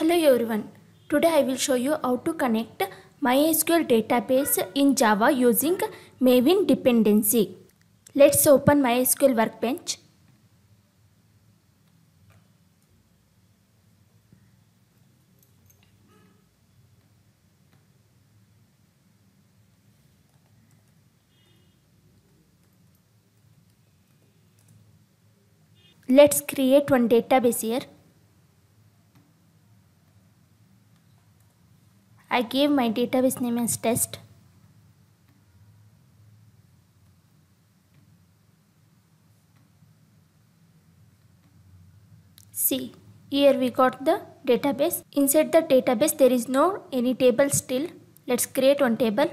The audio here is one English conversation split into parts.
Hello everyone. Today I will show you how to connect MySQL database in Java using Maven dependency. Let's open MySQL Workbench. Let's create one database here. I gave my database name as test. See, here we got the database. Inside the database there is no any table still. Let's create one table.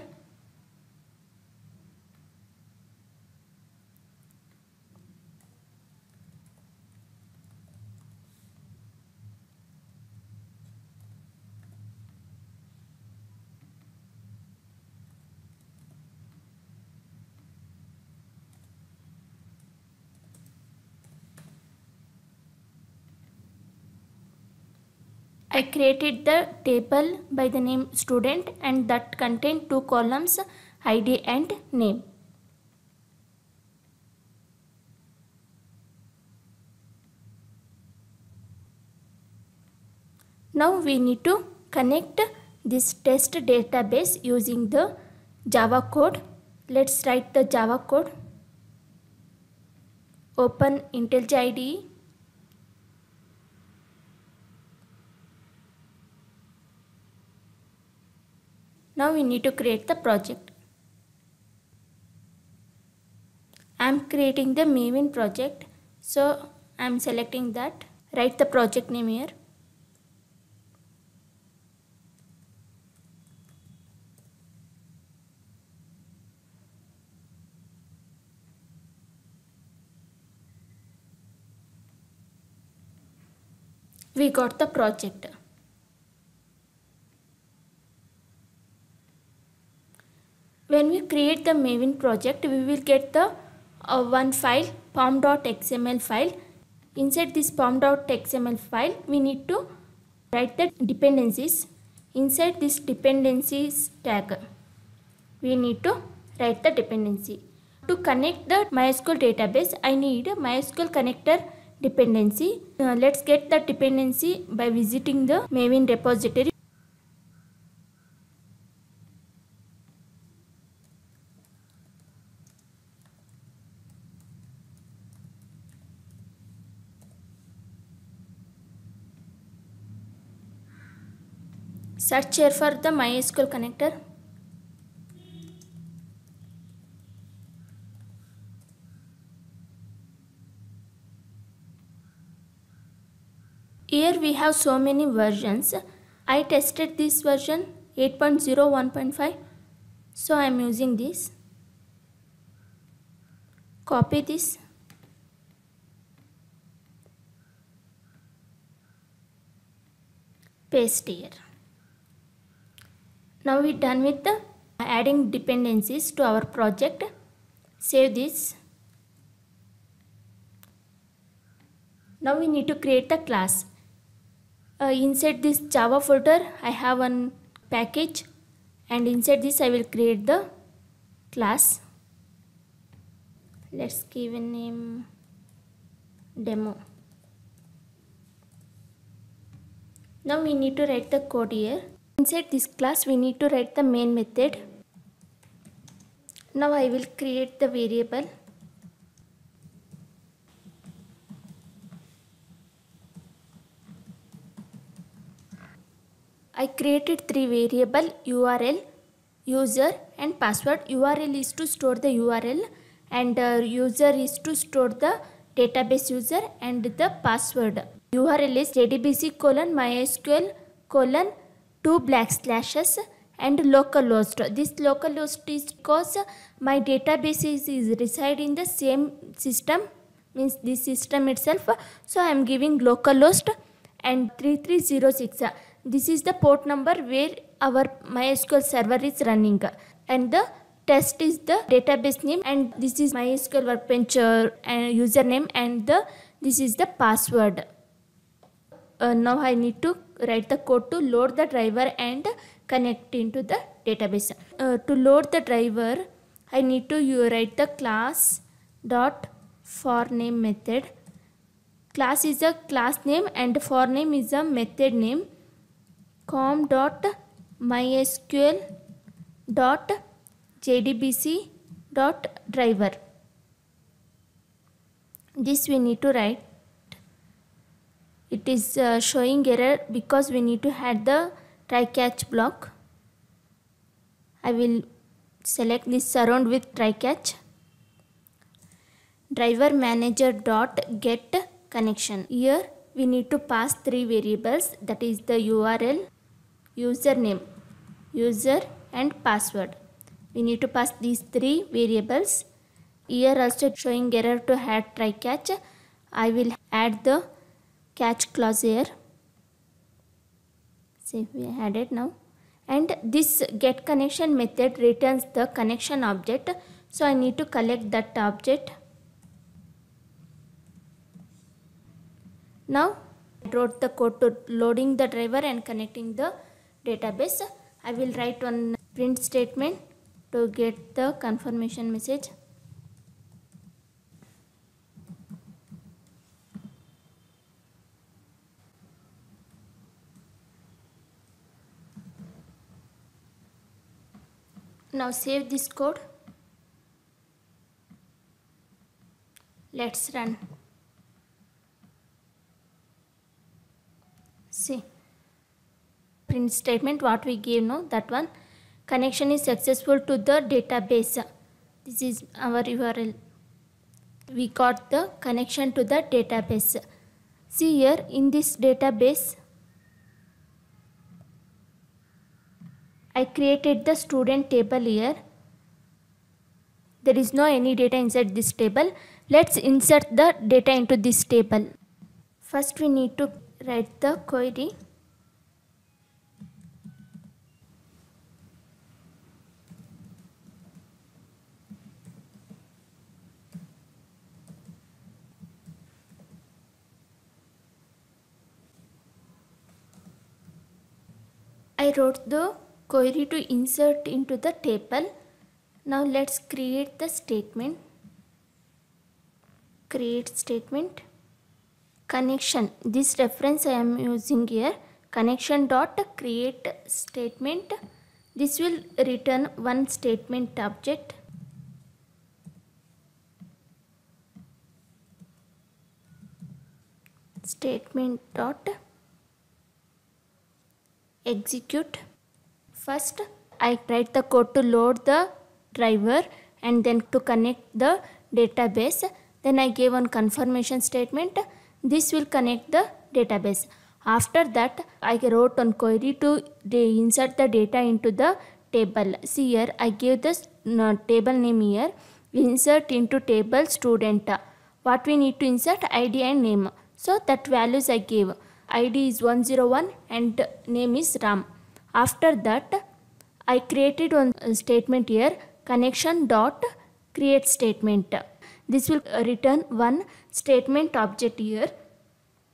I created the table by the name student and that contained two columns ID and name. Now we need to connect this test database using the Java code. Let's write the Java code. Open IntelliJ IDE. Now we need to create the project. I am creating the Maven project, so I am selecting that. Write the project name here. We got the project. When we create the Maven project, we will get the one file, pom.xml file. Inside this pom.xml file, we need to write the dependencies. Inside this dependencies tag, we need to write the dependency. To connect the MySQL database, I need MySQL connector dependency. Let's get the dependency by visiting the Maven repository. Search here for the MySQL connector. Here we have so many versions. I tested this version 8.0 1.5, so I am using this. Copy this. Paste here. Now we are done with the adding dependencies to our project. Save this. Now we need to create the class. Inside this Java folder, I have one package, and inside this I will create the class. Let's give a name demo. Now we need to write the code here. Inside this class, we need to write the main method. Now I will create the variable. I created three variables: URL, user and password. URL is to store the URL and user is to store the database user, and the password. URL is jdbc:/mysql:/2 and localhost. This localhost is because my database is reside in the same system, means this system itself. So I am giving localhost and 3306. This is the port number where our MySQL server is running, and the test is the database name, and this is MySQL Workbench username, and this is the password. Now I need to write the code to load the driver and connect into the database. To load the driver, I need to write the class dot for name method. Class is a class name and for name is a method name. com dot mysql dot jdbc dot driver. This we need to write. It is showing error because we need to add the try catch block. I will select this surround with try catch. Driver manager dot get connection. Here we need to pass three variables, that is the URL, username, user and password. We need to pass these three variables. Here also showing error to add try catch. I will add the catch clause here. See, we added now. And this get connection method returns the connection object. So I need to collect that object. Now I wrote the code to loading the driver and connecting the database. I will write one print statement to get the confirmation message. Now save this code. Let's run. See, print statement what we gave, no, that one. Connection is successful to the database. This is our URL. We got the connection to the database. See here in this database, I created the student table here. There is no any data inside this table. Let's insert the data into this table. First we need to write the query. I wrote the query to insert into the table. Now let's create the statement. Create statement. Connection. This reference I am using here. Connection dot create statement. This will return one statement object. Statement dot execute. First I write the code to load the driver and then to connect the database. Then I gave one confirmation statement. This will connect the database. After that I wrote one query to insert the data into the table. See here I gave this table name here. Insert into table student. What we need to insert? ID and name. So that values I gave. ID is 101 and name is Ram. After that I created one statement here, connection dot create statement. This will return one statement object here.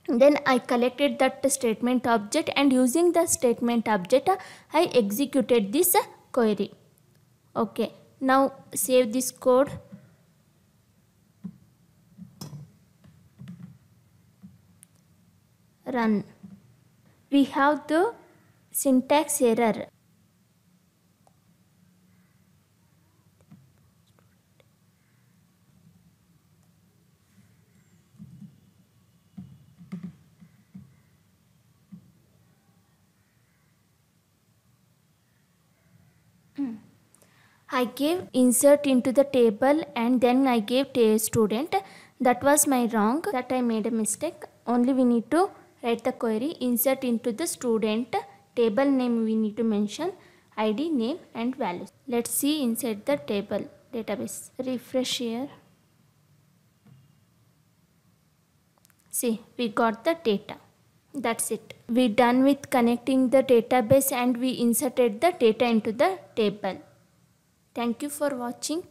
Then I collected that statement object and using the statement object I executed this query. Okay, now save this code. Run. We have the syntax error. I gave insert into the table and then I gave student. That was my wrong. That I made a mistake. Only we need to write the query insert into the student table name. We need to mention ID, name and values. Let's see inside the table database. Refresh here. See, we got the data. That's it. We done with connecting the database and we inserted the data into the table. Thank you for watching.